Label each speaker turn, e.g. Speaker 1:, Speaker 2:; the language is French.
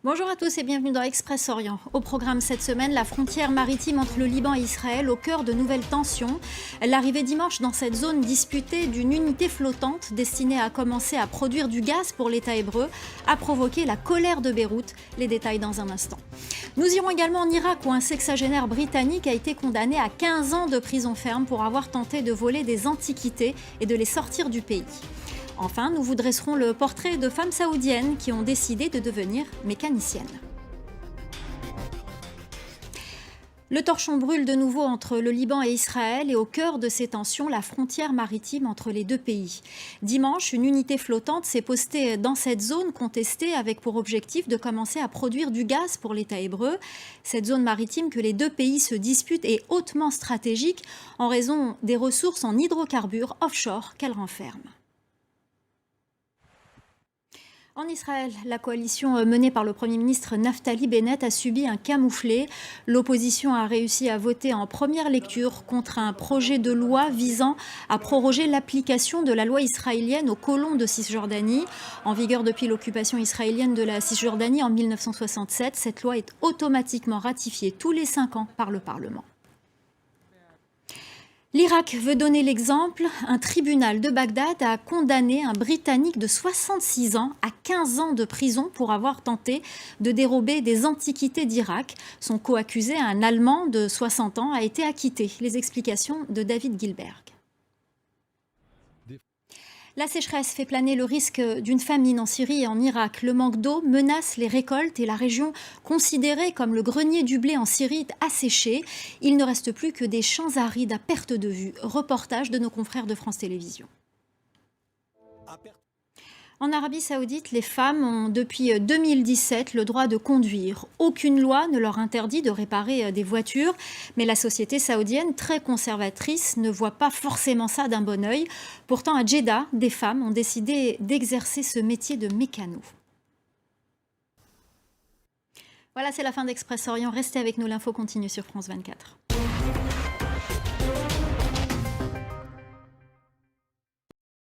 Speaker 1: Bonjour à tous et bienvenue dans Express Orient. Au programme cette semaine, la frontière maritime entre le Liban et Israël au cœur de nouvelles tensions. L'arrivée dimanche dans cette zone disputée d'une unité flottante destinée à commencer à produire du gaz pour l'État hébreu a provoqué la colère de Beyrouth. Les détails dans un instant. Nous irons également en Irak où un sexagénaire britannique a été condamné à 15 ans de prison ferme pour avoir tenté de voler des antiquités et de les sortir du pays. Enfin, nous vous dresserons le portrait de femmes saoudiennes qui ont décidé de devenir mécaniciennes. Le torchon brûle de nouveau entre le Liban et Israël et au cœur de ces tensions, la frontière maritime entre les deux pays. Dimanche, une unité flottante s'est postée dans cette zone contestée avec pour objectif de commencer à produire du gaz pour l'État hébreu. Cette zone maritime que les deux pays se disputent est hautement stratégique en raison des ressources en hydrocarbures offshore qu'elle renferme. En Israël, la coalition menée par le Premier ministre Naftali Bennett a subi un camouflet. L'opposition a réussi à voter en première lecture contre un projet de loi visant à proroger l'application de la loi israélienne aux colons de Cisjordanie. En vigueur depuis l'occupation israélienne de la Cisjordanie en 1967, cette loi est automatiquement ratifiée tous les 5 ans par le Parlement. L'Irak veut donner l'exemple. Un tribunal de Bagdad a condamné un Britannique de 66 ans à 15 ans de prison pour avoir tenté de dérober des antiquités d'Irak. Son co-accusé, un Allemand de 60 ans, a été acquitté. Les explications de David Gilberg. La sécheresse fait planer le risque d'une famine en Syrie et en Irak. Le manque d'eau menace les récoltes et la région considérée comme le grenier du blé en Syrie est asséchée. Il ne reste plus que des champs arides à perte de vue. Reportage de nos confrères de France Télévisions. En Arabie Saoudite, les femmes ont depuis 2017 le droit de conduire. Aucune loi ne leur interdit de réparer des voitures, mais la société saoudienne, très conservatrice, ne voit pas forcément ça d'un bon œil. Pourtant, à Jeddah, des femmes ont décidé d'exercer ce métier de mécano. Voilà, c'est la fin d'Express Orient. Restez avec nous, l'info continue sur France 24.